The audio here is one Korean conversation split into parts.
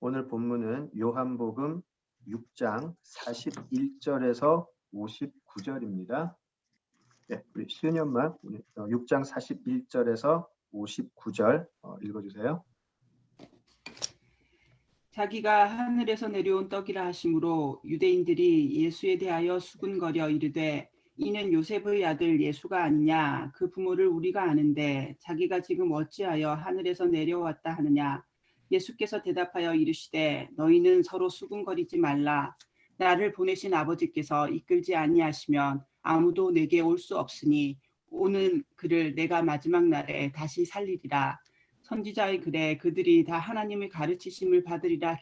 오늘 본문은 요한복음 6장 41절에서 59절입니다. 네, 우리 시은이 엄마 6장 41절에서 59절 읽어주세요. 자기가 하늘에서 내려온 떡이라 하심으로 유대인들이 예수에 대하여 수군거려 이르되 이는 요셉의 아들 예수가 아니냐. 그 부모를 우리가 아는데 자기가 지금 어찌하여 하늘에서 내려왔다 하느냐. 예수께서 대답하여 이르시되 너희는 서로 수군거리지 말라. 나를 보내신 아버지께서 이끌지 아니하시면 아무도 내게 올 수 없으니 오는 그를 내가 마지막 날에 다시 살리리라. 선지자의 글에 그들이 다 하나님의 가르치심을 받으리라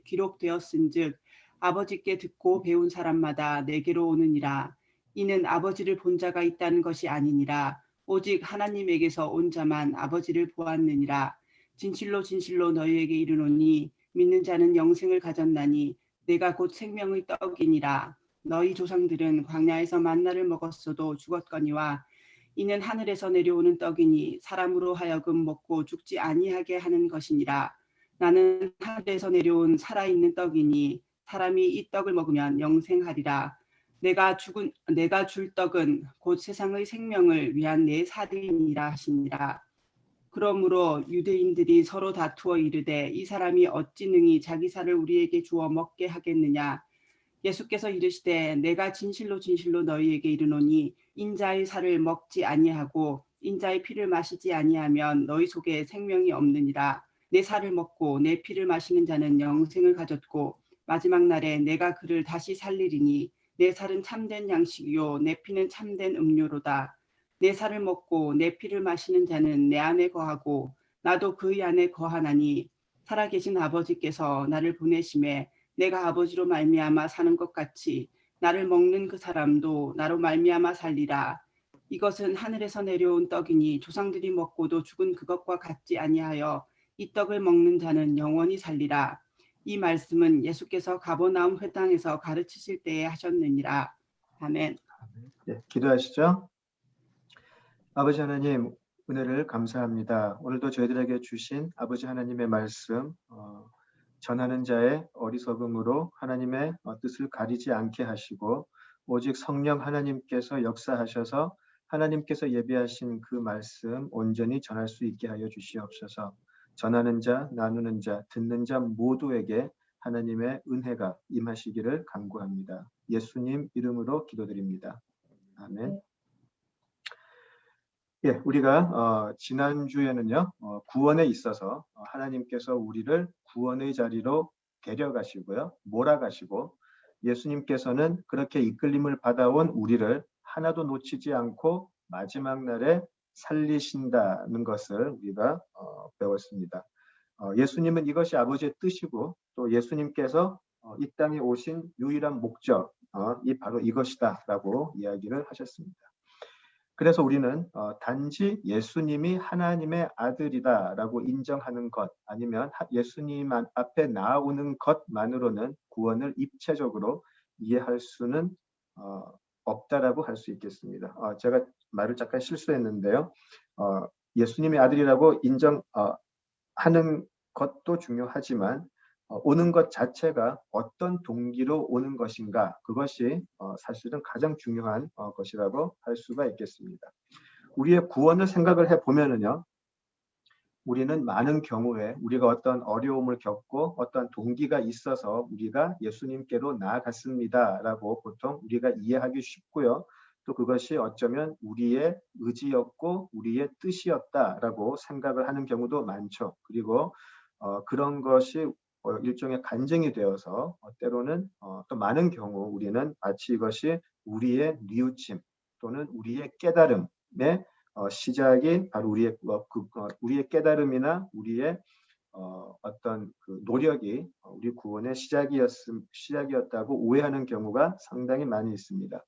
기록되었은즉 아버지께 듣고 배운 사람마다 내게로 오느니라. 이는 아버지를 본 자가 있다는 것이 아니니라. 오직 하나님에게서 온 자만 아버지를 보았느니라. 진실로 진실로 너희에게 이르노니 믿는 자는 영생을 가졌나니 내가 곧 생명의 떡이니라. 너희 조상들은 광야에서 만나를 먹었어도 죽었거니와 이는 하늘에서 내려오는 떡이니 사람으로 하여금 먹고 죽지 아니하게 하는 것이니라. 나는 하늘에서 내려온 살아있는 떡이니 사람이 이 떡을 먹으면 영생하리라. 내가 줄 떡은 곧 세상의 생명을 위한 내 살이니라 하시니라. 그러므로 유대인들이 서로 다투어 이르되 이 사람이 어찌 능히 자기 살을 우리에게 주어 먹게 하겠느냐. 예수께서 이르시되 내가 진실로 진실로 너희에게 이르노니 인자의 살을 먹지 아니하고 인자의 피를 마시지 아니하면 너희 속에 생명이 없느니라. 내 살을 먹고 내 피를 마시는 자는 영생을 가졌고 마지막 날에 내가 그를 다시 살리리니 내 살은 참된 양식이요 내 피는 참된 음료로다. 내 살을 먹고 내 피를 마시는 자는 내 안에 거하고 나도 그의 안에 거하나니 살아계신 아버지께서 나를 보내심에 내가 아버지로 말미암아 사는 것 같이 나를 먹는 그 사람도 나로 말미암아 살리라. 이것은 하늘에서 내려온 떡이니 조상들이 먹고도 죽은 그것과 같지 아니하여 이 떡을 먹는 자는 영원히 살리라. 이 말씀은 예수께서 가버나움 회당에서 가르치실 때에 하셨느니라. 아멘. 네, 기도하시죠. 아버지 하나님, 은혜를 감사합니다. 오늘도 저희들에게 주신 아버지 하나님의 말씀 전하는 자의 어리석음으로 하나님의 뜻을 가리지 않게 하시고 오직 성령 하나님께서 역사하셔서 하나님께서 예비하신 그 말씀 온전히 전할 수 있게 하여 주시옵소서. 전하는 자, 나누는 자, 듣는 자 모두에게 하나님의 은혜가 임하시기를 간구합니다. 예수님 이름으로 기도드립니다. 아멘. 예, 우리가 지난주에는요, 구원에 있어서 하나님께서 우리를 구원의 자리로 데려가시고요, 몰아가시고 예수님께서는 그렇게 이끌림을 받아온 우리를 하나도 놓치지 않고 마지막 날에 살리신다는 것을 우리가 배웠습니다. 예수님은 이것이 아버지의 뜻이고 또 예수님께서 이 땅에 오신 유일한 목적, 바로 이것이다라고 이야기를 하셨습니다. 그래서 우리는 단지 예수님이 하나님의 아들이다라고 인정하는 것 아니면 예수님 앞에 나오는 것만으로는 구원을 입체적으로 이해할 수는 없다라고 할 수 있겠습니다. 제가 말을 잠깐 실수했는데요. 예수님의 아들이라고 인정하는 것도 중요하지만 오는 것 자체가 어떤 동기로 오는 것인가, 그것이 사실은 가장 중요한 것이라고 할 수가 있겠습니다. 우리의 구원을 생각을 해보면은요, 우리는 많은 경우에 우리가 어떤 어려움을 겪고 어떤 동기가 있어서 우리가 예수님께로 나아갔습니다라고 보통 우리가 이해하기 쉽고요. 또 그것이 어쩌면 우리의 의지였고 우리의 뜻이었다라고 생각을 하는 경우도 많죠. 그리고 그런 것이 일종의 간증이 되어서 때로는 또 많은 경우 우리는 마치 이것이 우리의 뉘우침 또는 우리의 깨달음의 시작이 바로 우리의 깨달음이나 우리의 어떤 그 노력이 우리 구원의 시작이었다고 오해하는 경우가 상당히 많이 있습니다.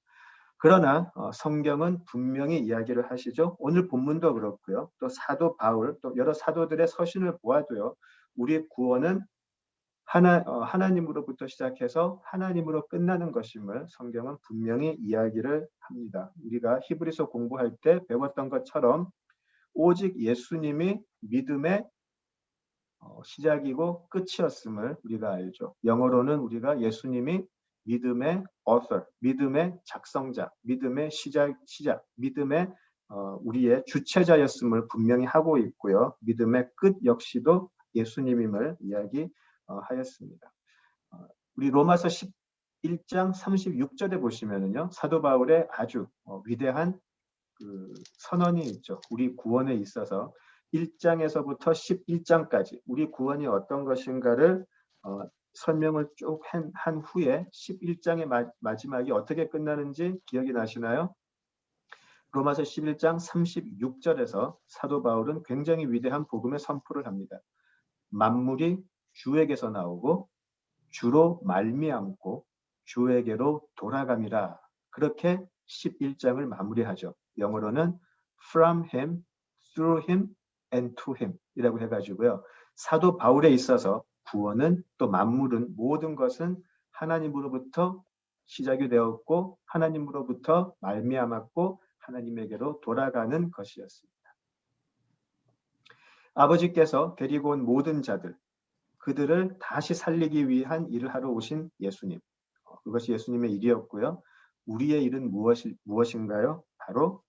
그러나 성경은 분명히 이야기를 하시죠. 오늘 본문도 그렇고요. 또 사도 바울, 또 여러 사도들의 서신을 보아도요. 우리의 구원은 하나님으로부터 시작해서 하나님으로 끝나는 것임을 성경은 분명히 이야기를 합니다. 우리가 히브리서 공부할 때 배웠던 것처럼 오직 예수님이 믿음의 시작이고 끝이었음을 우리가 알죠. 영어로는 우리가 예수님이 믿음의 author, 믿음의 작성자, 믿음의 시작, 믿음의 우리의 주체자였음을 분명히 하고 있고요. 믿음의 끝 역시도 예수님임을 이야기하였습니다. 우리 로마서 11장 36절에 보시면은요, 사도 바울의 아주 위대한 그 선언이 있죠. 우리 구원에 있어서 1장에서부터 11장까지 우리 구원이 어떤 것인가를 설명을 쭉 한 후에 11장의 마지막이 어떻게 끝나는지 기억이 나시나요? 로마서 11장 36절에서 사도 바울은 굉장히 위대한 복음의 선포를 합니다. 만물이 주에게서 나오고 주로 말미암고 주에게로 돌아감이라. 그렇게 11장을 마무리하죠. 영어로는 from him, through him, and to him 이라고 해가지고요. 사도 바울에 있어서 구원은 또 만물은 모든 것은 하나님으로부터 시작이 되었고 하나님으로부터 말미암았고 하나님에게로 돌아가는 것이었습니다. 아버지께서 데리고 온 모든 자들, 그들을 다시 살리기 위한 일을 하러 오신 예수님. 그것이 예수님의 일이었고요. 우리의 일은 무엇인가요? 바로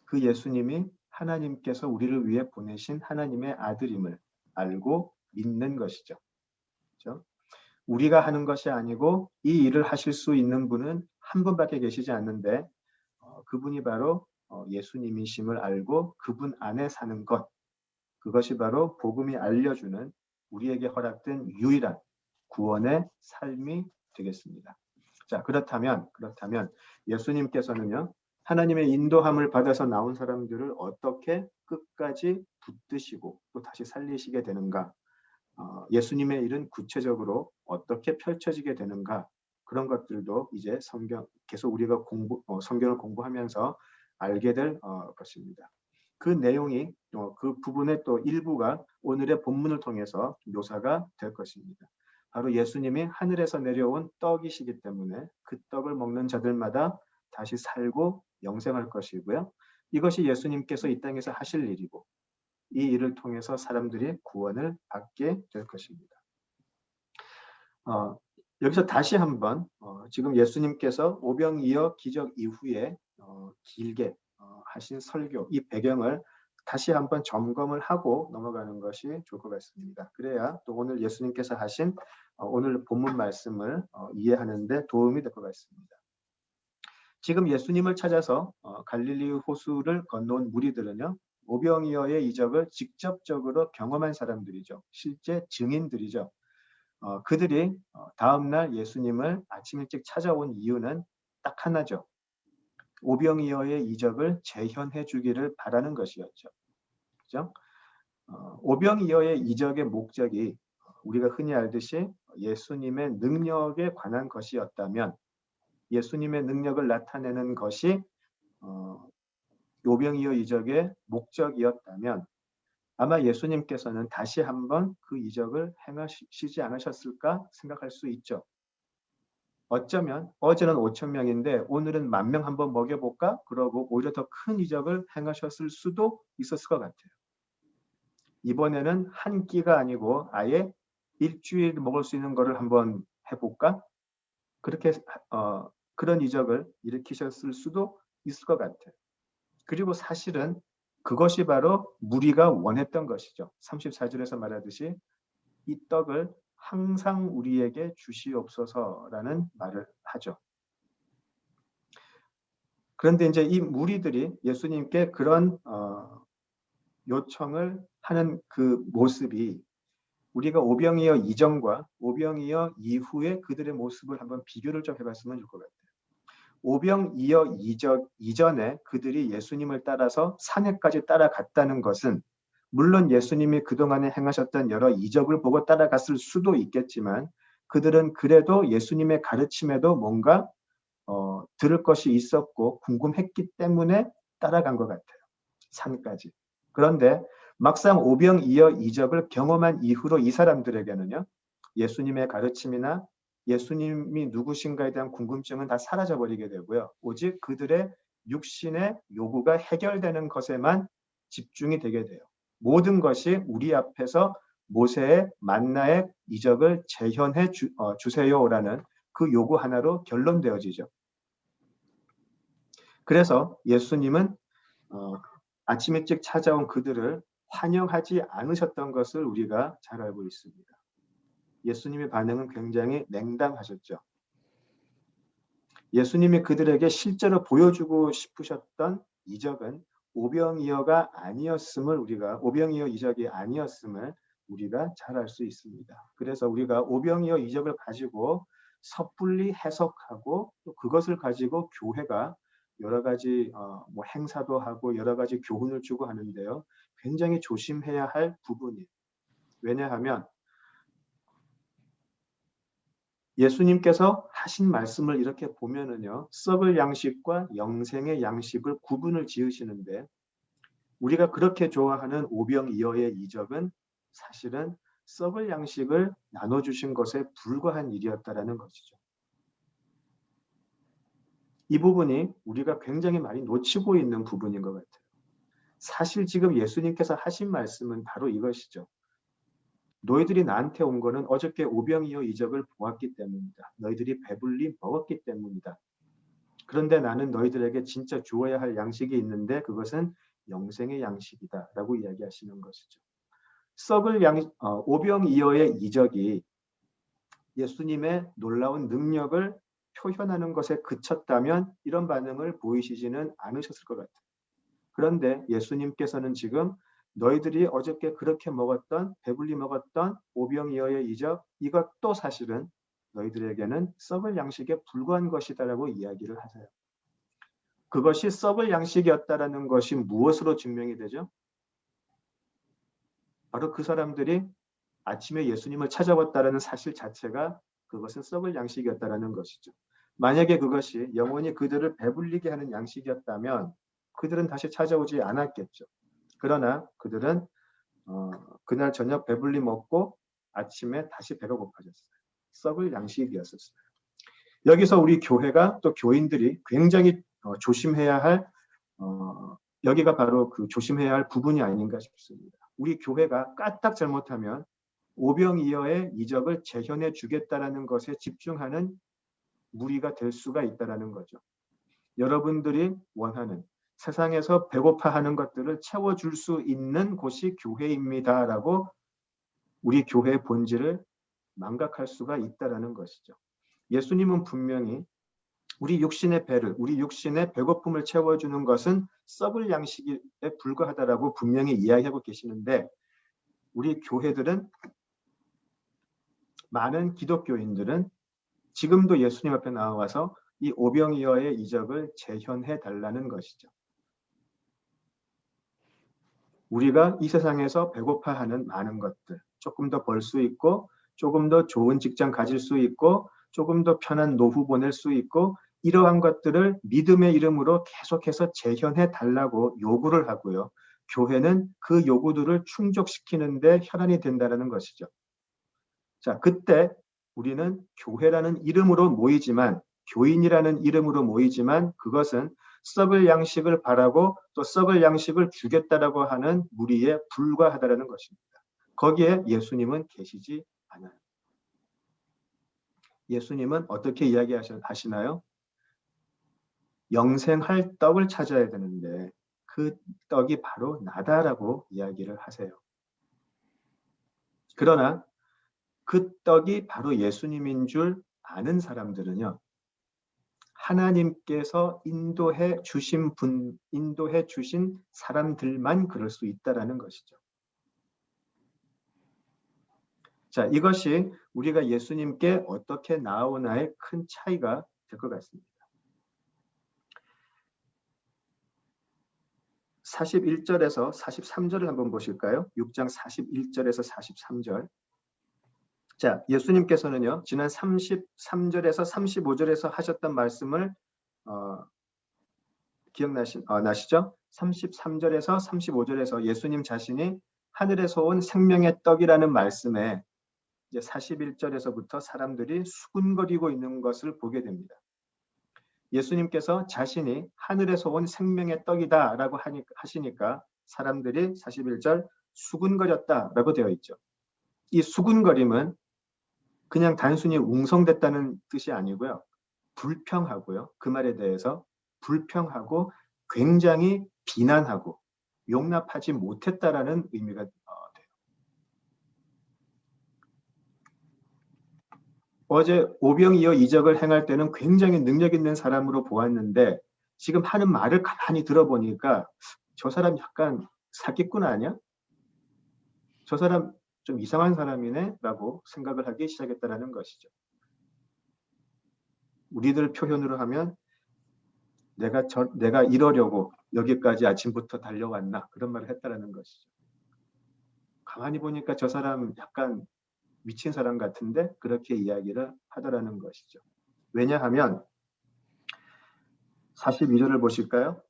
그 예수님이 하나님께서 우리를 위해 보내신 하나님의 아들임을 알고 믿는 것이죠. 그렇죠? 우리가 하는 것이 아니고 이 일을 하실 수 있는 분은 한 분밖에 계시지 않는데 그분이 바로 예수님이심을 알고 그분 안에 사는 것. 그것이 바로 복음이 알려주는 우리에게 허락된 유일한 구원의 삶이 되겠습니다. 자, 그렇다면 예수님께서는요, 하나님의 인도함을 받아서 나온 사람들을 어떻게 끝까지 붙드시고 또 다시 살리시게 되는가? 예수님의 일은 구체적으로 어떻게 펼쳐지게 되는가? 그런 것들도 이제 계속 우리가 성경을 공부하면서 알게 될 것입니다. 그 내용이 그 부분의 또 일부가 오늘의 본문을 통해서 묘사가 될 것입니다. 바로 예수님이 하늘에서 내려온 떡이시기 때문에 그 떡을 먹는 자들마다 다시 살고 영생할 것이고요. 이것이 예수님께서 이 땅에서 하실 일이고 이 일을 통해서 사람들이 구원을 받게 될 것입니다. 여기서 다시 한번 지금 예수님께서 오병이어 기적 이후에 길게 하신 설교, 이 배경을 다시 한번 점검을 하고 넘어가는 것이 좋을 것 같습니다. 그래야 또 오늘 예수님께서 하신 오늘 본문 말씀을 이해하는 데 도움이 될 것 같습니다. 지금 예수님을 찾아서 갈릴리 호수를 건너온 무리들은요, 오병이어의 이적을 직접적으로 경험한 사람들이죠. 실제 증인들이죠. 그들이 다음날 예수님을 아침 일찍 찾아온 이유는 딱 하나죠. 오병이어의 이적을 재현해 주기를 바라는 것이었죠. 그죠? 오병이어의 이적의 목적이 우리가 흔히 알듯이 예수님의 능력에 관한 것이었다면, 예수님의 능력을 나타내는 것이 오병이어 이적의 목적이었다면 아마 예수님께서는 다시 한번 그 이적을 행하시지 않으셨을까 생각할 수 있죠. 어쩌면 어제는 5,000명인데 오늘은 10,000명 한번 먹여볼까? 그러고 오히려 더 큰 이적을 행하셨을 수도 있었을 것 같아요. 이번에는 한 끼가 아니고 아예 일주일 먹을 수 있는 거를 한번 해볼까? 그렇게 그런 이적을 일으키셨을 수도 있을 것 같아요. 그리고 사실은 그것이 바로 무리가 원했던 것이죠. 34절에서 말하듯이 이 떡을 항상 우리에게 주시옵소서라는 말을 하죠. 그런데 이제 이 무리들이 예수님께 그런 요청을 하는 그 모습이 우리가 오병이어 이전과 오병이어 이후의 그들의 모습을 한번 비교를 좀 해봤으면 좋을 것 같아요. 오병이어 이전에 그들이 예수님을 따라서 산에까지 따라갔다는 것은 물론 예수님이 그동안에 행하셨던 여러 이적을 보고 따라갔을 수도 있겠지만 그들은 그래도 예수님의 가르침에도 뭔가 들을 것이 있었고 궁금했기 때문에 따라간 것 같아요. 산까지. 그런데 막상 오병이어 이적을 경험한 이후로 이 사람들에게는요, 예수님의 가르침이나 예수님이 누구신가에 대한 궁금증은 다 사라져버리게 되고요. 오직 그들의 육신의 요구가 해결되는 것에만 집중이 되게 돼요. 모든 것이 우리 앞에서 모세의 만나의 이적을 재현해 주세요라는 그 요구 하나로 결론되어지죠. 그래서 예수님은 아침 일찍 찾아온 그들을 환영하지 않으셨던 것을 우리가 잘 알고 있습니다. 예수님의 반응은 굉장히 냉담하셨죠. 예수님이 그들에게 실제로 보여주고 싶으셨던 이적은 오병이어가 아니었음을 오병이어 이적이 아니었음을 우리가 잘 알 수 있습니다. 그래서 우리가 오병이어 이적을 가지고 섣불리 해석하고 또 그것을 가지고 교회가 여러 가지 뭐 행사도 하고 여러 가지 교훈을 주고 하는데요. 굉장히 조심해야 할 부분이에요. 왜냐하면 예수님께서 하신 말씀을 이렇게 보면은요, 썩을 양식과 영생의 양식을 구분을 지으시는데 우리가 그렇게 좋아하는 오병이어의 이적은 사실은 썩을 양식을 나눠주신 것에 불과한 일이었다라는 것이죠. 이 부분이 우리가 굉장히 많이 놓치고 있는 부분인 것 같아요. 사실 지금 예수님께서 하신 말씀은 바로 이것이죠. 너희들이 나한테 온 거는 어저께 오병이어 이적을 보았기 때문이다. 너희들이 배불리 먹었기 때문이다. 그런데 나는 너희들에게 진짜 주어야 할 양식이 있는데 그것은 영생의 양식이다 라고 이야기하시는 것이죠. 오병이어의 이적이 예수님의 놀라운 능력을 표현하는 것에 그쳤다면 이런 반응을 보이시지는 않으셨을 것 같아요. 그런데 예수님께서는 지금 너희들이 어저께 그렇게 먹었던 배불리 먹었던 오병이어의 이적 이것도 사실은 너희들에게는 썩을 양식에 불과한 것이다라고 이야기를 하세요. 그것이 썩을 양식이었다라는 것이 무엇으로 증명이 되죠? 바로 그 사람들이 아침에 예수님을 찾아왔다라는 사실 자체가 그것은 썩을 양식이었다라는 것이죠. 만약에 그것이 영원히 그들을 배불리게 하는 양식이었다면 그들은 다시 찾아오지 않았겠죠. 그러나 그들은 그날 저녁 배불리 먹고 아침에 다시 배가 고파졌어요. 썩을 양식이었었어요. 여기서 우리 교회가 또 교인들이 굉장히 조심해야 할 여기가 바로 그 조심해야 할 부분이 아닌가 싶습니다. 우리 교회가 까딱 잘못하면 오병이어의 이적을 재현해 주겠다라는 것에 집중하는 무리가 될 수가 있다라는 거죠. 여러분들이 원하는 세상에서 배고파하는 것들을 채워줄 수 있는 곳이 교회입니다라고 우리 교회의 본질을 망각할 수가 있다라는 것이죠. 예수님은 분명히 우리 육신의 배를, 우리 육신의 배고픔을 채워주는 것은 썩을 양식에 불과하다라고 분명히 이야기하고 계시는데 우리 교회들은 많은 기독교인들은 지금도 예수님 앞에 나와서 이 오병이어의 이적을 재현해 달라는 것이죠. 우리가 이 세상에서 배고파하는 많은 것들, 조금 더 벌 수 있고 조금 더 좋은 직장 가질 수 있고 조금 더 편한 노후 보낼 수 있고 이러한 것들을 믿음의 이름으로 계속해서 재현해 달라고 요구를 하고요. 교회는 그 요구들을 충족시키는데 혈안이 된다는 것이죠. 자, 그때 우리는 교회라는 이름으로 모이지만 교인이라는 이름으로 모이지만 그것은 썩을 양식을 바라고 또 썩을 양식을 주겠다라고 하는 무리에 불과하다라는 것입니다. 거기에 예수님은 계시지 않아요. 예수님은 어떻게 이야기하시나요? 영생할 떡을 찾아야 되는데 그 떡이 바로 나다라고 이야기를 하세요. 그러나 그 떡이 바로 예수님인 줄 아는 사람들은요. 하나님께서 인도해 주신 사람들만 그럴 수 있다라는 것이죠. 자, 이것이 우리가 예수님께 어떻게 나아오나의 큰 차이가 될 것 같습니다. 41절에서 43절을 한번 보실까요? 6장 41절에서 43절. 자, 예수님께서는요. 지난 33절에서 35절에서 하셨던 말씀을 나시죠? 33절에서 35절에서 예수님 자신이 하늘에서 온 생명의 떡이라는 말씀에 이제 41절에서부터 사람들이 수군거리고 있는 것을 보게 됩니다. 예수님께서 자신이 하늘에서 온 생명의 떡이다라고 하시니까 사람들이 41절 수군거렸다라고 되어 있죠. 이 수군거림은 그냥 단순히 웅성댔다는 뜻이 아니고요. 불평하고요. 그 말에 대해서 불평하고 굉장히 비난하고 용납하지 못했다라는 의미가 돼요. 어제 오병이어 이적을 행할 때는 굉장히 능력 있는 사람으로 보았는데 지금 하는 말을 가만히 들어보니까 저 사람 약간 사기꾼 아니야? 저 사람 좀 이상한 사람이네? 라고 생각을 하기 시작했다는 것이죠. 우리들 표현으로 하면 내가 이러려고 여기까지 아침부터 달려왔나? 그런 말을 했다는 것이죠. 가만히 보니까 저 사람 약간 미친 사람 같은데 그렇게 이야기를 하더라는 것이죠. 왜냐하면 42절을 보실까요?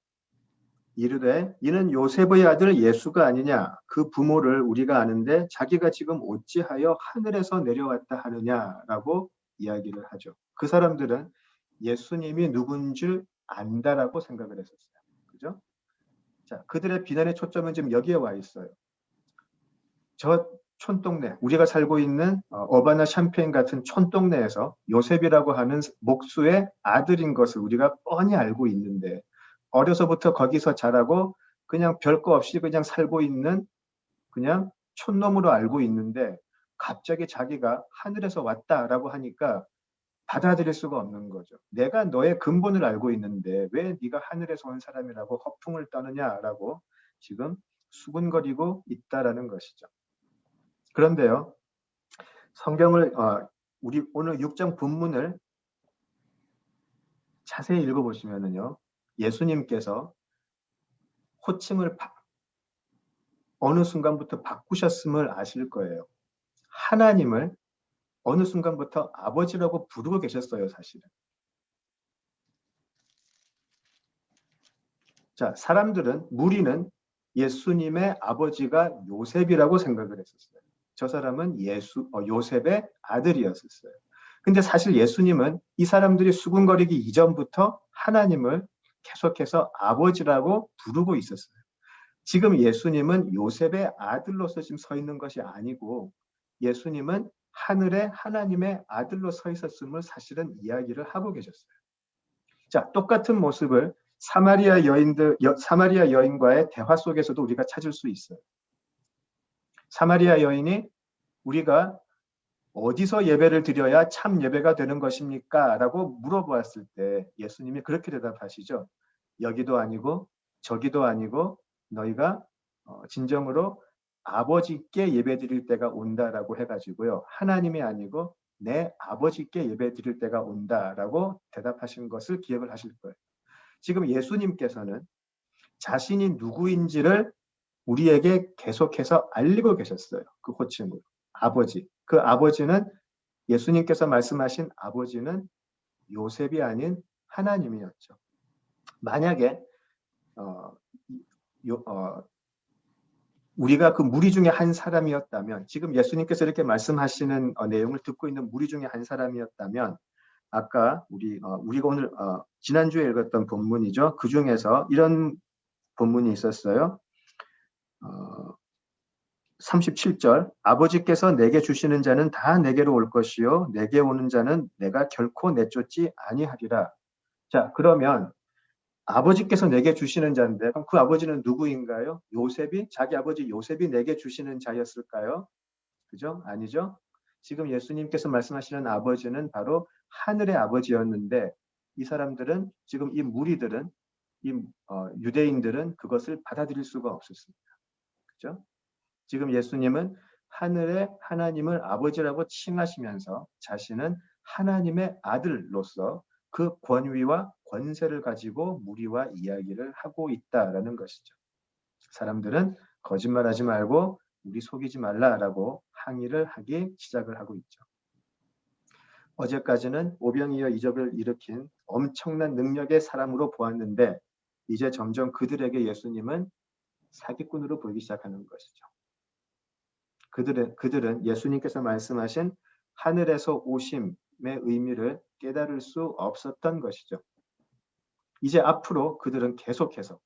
이르되 이는 요셉의 아들 예수가 아니냐 그 부모를 우리가 아는데 자기가 지금 어찌하여 하늘에서 내려왔다 하느냐라고 이야기를 하죠. 그 사람들은 예수님이 누군 줄 안다라고 생각을 했었어요. 그죠? 자, 그들의 비난의 초점은 지금 여기에 와 있어요. 저 촌동네, 우리가 살고 있는 어바나 샴페인 같은 촌동네에서 요셉이라고 하는 목수의 아들인 것을 우리가 뻔히 알고 있는데 어려서부터 거기서 자라고 그냥 별거 없이 그냥 살고 있는 그냥 촌놈으로 알고 있는데 갑자기 자기가 하늘에서 왔다라고 하니까 받아들일 수가 없는 거죠. 내가 너의 근본을 알고 있는데 왜 네가 하늘에서 온 사람이라고 허풍을 떠느냐라고 지금 수군거리고 있다라는 것이죠. 그런데요, 성경을 우리 오늘 6장 본문을 자세히 읽어보시면은요, 예수님께서 호칭을 어느 순간부터 바꾸셨음을 아실 거예요. 하나님을 어느 순간부터 아버지라고 부르고 계셨어요, 사실은. 자, 무리는 예수님의 아버지가 요셉이라고 생각을 했었어요. 저 사람은 요셉의 아들이었었어요. 근데 사실 예수님은 이 사람들이 수군거리기 이전부터 하나님을 계속해서 아버지라고 부르고 있었어요. 지금 예수님은 요셉의 아들로서 지금 서 있는 것이 아니고 예수님은 하늘의 하나님의 아들로 서 있었음을 사실은 이야기를 하고 계셨어요. 자, 똑같은 모습을 사마리아 여인과의 대화 속에서도 우리가 찾을 수 있어요. 사마리아 여인이 우리가 어디서 예배를 드려야 참 예배가 되는 것입니까? 라고 물어보았을 때 예수님이 그렇게 대답하시죠. 여기도 아니고 저기도 아니고 너희가 진정으로 아버지께 예배 드릴 때가 온다라고 해가지고요. 하나님이 아니고 내 아버지께 예배 드릴 때가 온다라고 대답하신 것을 기억을 하실 거예요. 지금 예수님께서는 자신이 누구인지를 우리에게 계속해서 알리고 계셨어요. 그 호칭으로. 아버지. 그 아버지는 예수님께서 말씀하신 아버지는 요셉이 아닌 하나님이었죠. 만약에 우리가 그 무리 중에 한 사람이었다면 지금 예수님께서 이렇게 말씀하시는 내용을 듣고 있는 무리 중에 한 사람이었다면 아까 우리가 오늘 지난주에 읽었던 본문이죠. 그 중에서 이런 본문이 있었어요. 37절 아버지께서 내게 주시는 자는 다 내게로 올 것이요 내게 오는 자는 내가 결코 내쫓지 아니하리라. 자, 그러면 아버지께서 내게 주시는 자인데 그럼 그 아버지는 누구인가요? 자기 아버지 요셉이 내게 주시는 자였을까요? 그죠? 아니죠? 지금 예수님께서 말씀하시는 아버지는 바로 하늘의 아버지였는데 이 사람들은 지금 이 무리들은 유대인들은 그것을 받아들일 수가 없었습니다. 그죠? 지금 예수님은 하늘의 하나님을 아버지라고 칭하시면서 자신은 하나님의 아들로서 그 권위와 권세를 가지고 무리와 이야기를 하고 있다라는 것이죠. 사람들은 거짓말하지 말고 우리 속이지 말라라고 항의를 하기 시작을 하고 있죠. 어제까지는 오병이어 이적을 일으킨 엄청난 능력의 사람으로 보았는데 이제 점점 그들에게 예수님은 사기꾼으로 보이기 시작하는 것이죠. 그들은 예수님께서 말씀하신 하늘에서 오심의 의미를 깨달을 수 없었던 것이죠. 이제 앞으로 그들은 계속해서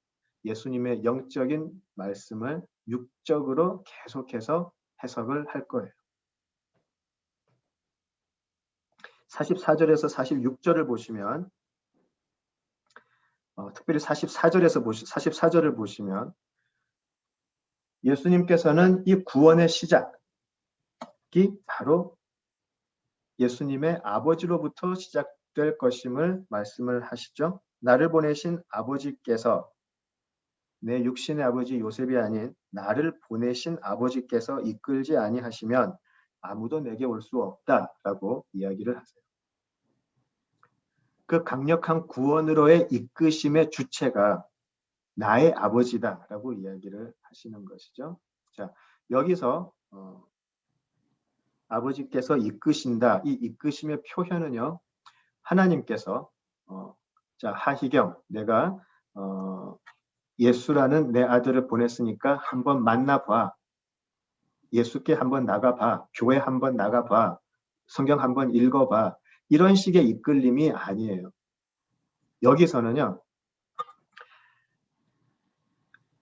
예수님의 영적인 말씀을 육적으로 계속해서 해석을 할 거예요. 44절에서 46절을 보시면 특별히 44절을 보시면 예수님께서는 이 구원의 시작이 바로 예수님의 아버지로부터 시작될 것임을 말씀을 하시죠. 나를 보내신 아버지께서, 내 육신의 아버지 요셉이 아닌 나를 보내신 아버지께서 이끌지 아니하시면 아무도 내게 올 수 없다라고 이야기를 하세요. 그 강력한 구원으로의 이끄심의 주체가 나의 아버지다라고 이야기를 하시는 것이죠. 자, 여기서 아버지께서 이끄신다, 이 이끄심의 표현은요, 하나님께서 자, 하희경, 내가 예수라는 내 아들을 보냈으니까 한번 만나봐. 예수께 한번 나가봐. 교회 한번 나가봐. 성경 한번 읽어봐. 이런 식의 이끌림이 아니에요. 여기서는요,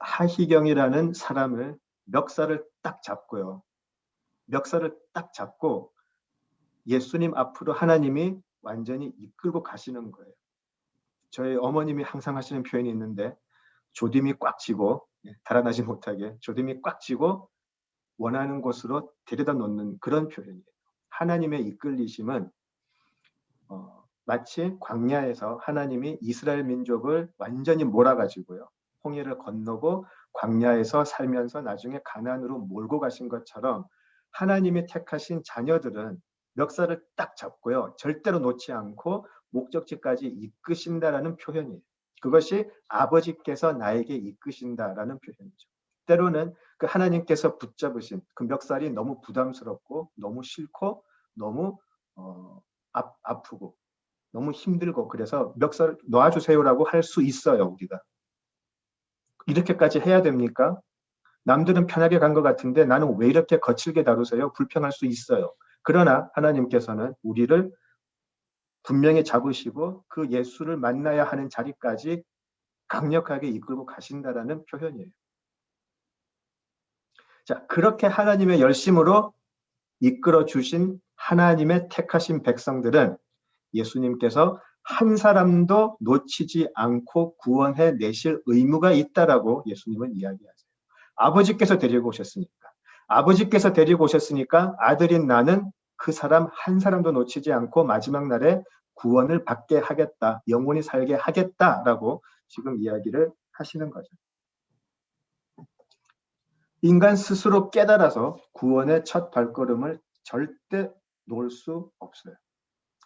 하희경이라는 사람을 멱살을 딱 잡고요. 멱살을 딱 잡고 예수님 앞으로 하나님이 완전히 이끌고 가시는 거예요. 저희 어머님이 항상 하시는 표현이 있는데 조dim이 꽉 쥐고 달아나지 못하게 조dim이 꽉 쥐고 원하는 곳으로 데려다 놓는 그런 표현이에요. 하나님의 이끌리심은 마치 광야에서 하나님이 이스라엘 민족을 완전히 몰아가지고요. 홍해를 건너고 광야에서 살면서 나중에 가나안으로 몰고 가신 것처럼 하나님이 택하신 자녀들은 멱살을 딱 잡고요. 절대로 놓지 않고 목적지까지 이끄신다라는 표현이에요. 그것이 아버지께서 나에게 이끄신다라는 표현이죠. 때로는 그 하나님께서 붙잡으신 그 멱살이 너무 부담스럽고 너무 싫고 너무 아프고 너무 힘들고 그래서 멱살 놓아주세요라고 할 수 있어요. 우리가. 이렇게까지 해야 됩니까? 남들은 편하게 간 것 같은데 나는 왜 이렇게 거칠게 다루세요? 불평할 수 있어요. 그러나 하나님께서는 우리를 분명히 잡으시고 그 예수를 만나야 하는 자리까지 강력하게 이끌고 가신다라는 표현이에요. 자, 그렇게 하나님의 열심으로 이끌어 주신 하나님의 택하신 백성들은 예수님께서 한 사람도 놓치지 않고 구원해 내실 의무가 있다라고 예수님은 이야기하세요. 아버지께서 데리고 오셨으니까 아들인 나는 그 사람 한 사람도 놓치지 않고 마지막 날에 구원을 받게 하겠다, 영원히 살게 하겠다라고 지금 이야기를 하시는 거죠. 인간 스스로 깨달아서 구원의 첫 발걸음을 절대 놓을 수 없어요.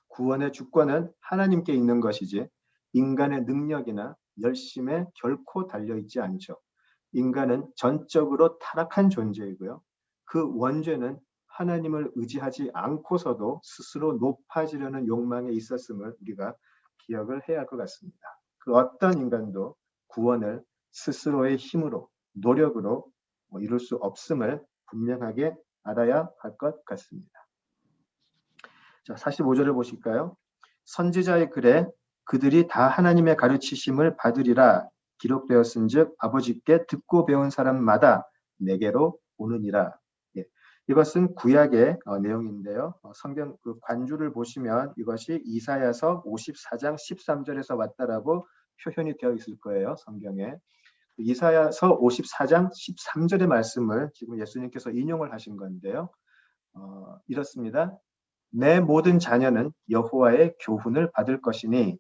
구원의 주권은 하나님께 있는 것이지 인간의 능력이나 열심에 결코 달려있지 않죠. 인간은 전적으로 타락한 존재이고요. 그 원죄는 하나님을 의지하지 않고서도 스스로 높아지려는 욕망에 있었음을 우리가 기억을 해야 할 것 같습니다. 그 어떤 인간도 구원을 스스로의 힘으로, 노력으로 이룰 수 없음을 분명하게 알아야 할 것 같습니다. 자, 45절을 보실까요? 선지자의 글에 그들이 다 하나님의 가르치심을 받으리라 기록되었은즉 아버지께 듣고 배운 사람마다 내게로 오느니라. 예, 이것은 구약의 내용인데요. 성경 그 관주를 보시면 이것이 이사야서 54장 13절에서 왔다라고 표현이 되어 있을 거예요. 성경에. 이사야서 54장 13절의 말씀을 지금 예수님께서 인용을 하신 건데요. 이렇습니다. 내 모든 자녀는 여호와의 교훈을 받을 것이니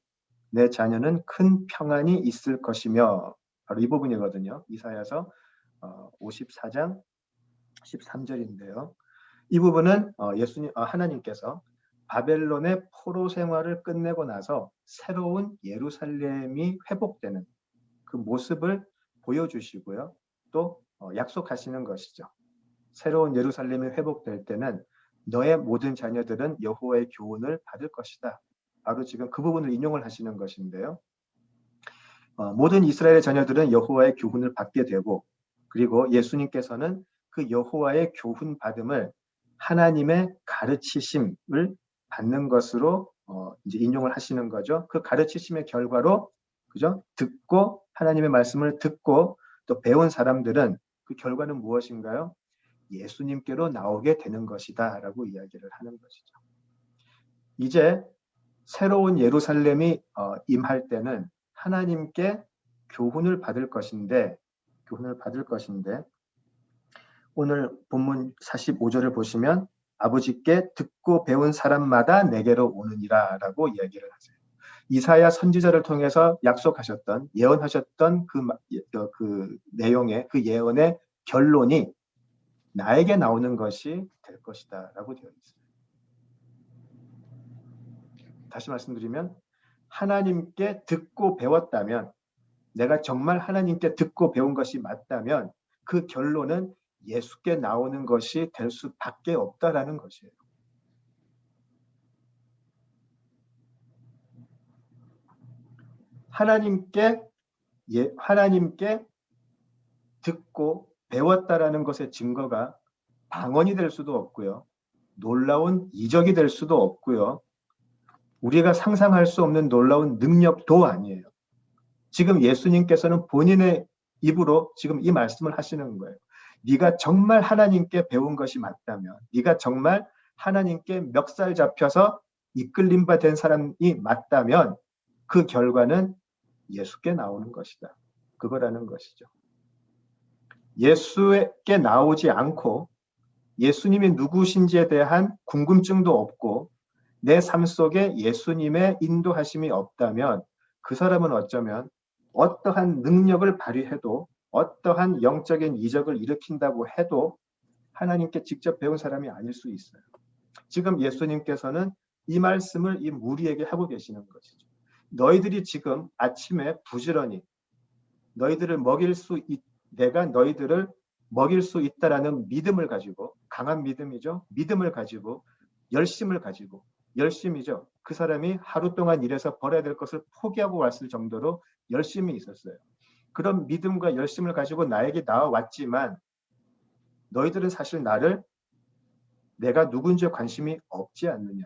내 자녀는 큰 평안이 있을 것이며 바로 이 부분이거든요. 이사야서 54장 13절인데요. 이 부분은 하나님께서 바벨론의 포로 생활을 끝내고 나서 새로운 예루살렘이 회복되는 그 모습을 보여주시고요. 또 약속하시는 것이죠. 새로운 예루살렘이 회복될 때는 너의 모든 자녀들은 여호와의 교훈을 받을 것이다. 바로 지금 그 부분을 인용을 하시는 것인데요. 모든 이스라엘의 자녀들은 여호와의 교훈을 받게 되고 그리고 예수님께서는 그 여호와의 교훈 받음을 하나님의 가르치심을 받는 것으로 이제 인용을 하시는 거죠. 그 가르치심의 결과로 그죠? 듣고 하나님의 말씀을 듣고 또 배운 사람들은 그 결과는 무엇인가요? 예수님께로 나오게 되는 것이다 라고 이야기를 하는 것이죠. 이제 새로운 예루살렘이 임할 때는 하나님께 교훈을 받을 것인데 오늘 본문 45절을 보시면 아버지께 듣고 배운 사람마다 내게로 오느니라 라고 이야기를 하세요. 이사야 선지자를 통해서 약속하셨던 예언하셨던 그 내용의 그 예언의 결론이 나에게 나오는 것이 될 것이다 라고 되어 있어요. 다시 말씀드리면 하나님께 듣고 배웠다면, 내가 정말 하나님께 듣고 배운 것이 맞다면 그 결론은 예수께 나오는 것이 될 수밖에 없다라는 것이에요. 하나님께 듣고 배웠다라는 것의 증거가 방언이 될 수도 없고요. 놀라운 이적이 될 수도 없고요. 우리가 상상할 수 없는 놀라운 능력도 아니에요. 지금 예수님께서는 본인의 입으로 지금 이 말씀을 하시는 거예요. 네가 정말 하나님께 배운 것이 맞다면, 네가 정말 하나님께 멱살 잡혀서 이끌림 바 된 사람이 맞다면 그 결과는 예수께 나오는 것이다. 그거라는 것이죠. 예수께 나오지 않고 예수님이 누구신지에 대한 궁금증도 없고 내 삶 속에 예수님의 인도하심이 없다면 그 사람은 어쩌면 어떠한 능력을 발휘해도 어떠한 영적인 이적을 일으킨다고 해도 하나님께 직접 배운 사람이 아닐 수 있어요. 지금 예수님께서는 이 말씀을 이 무리에게 하고 계시는 것이죠. 너희들이 지금 아침에 부지런히 내가 너희들을 먹일 수 있다라는 믿음을 가지고, 강한 믿음이죠. 믿음을 가지고 열심이죠. 그 사람이 하루 동안 일해서 벌어야 될 것을 포기하고 왔을 정도로 열심히 있었어요. 그런 믿음과 열심을 가지고 나에게 나와왔지만 너희들은 사실 나를 내가 누군지 관심이 없지 않느냐.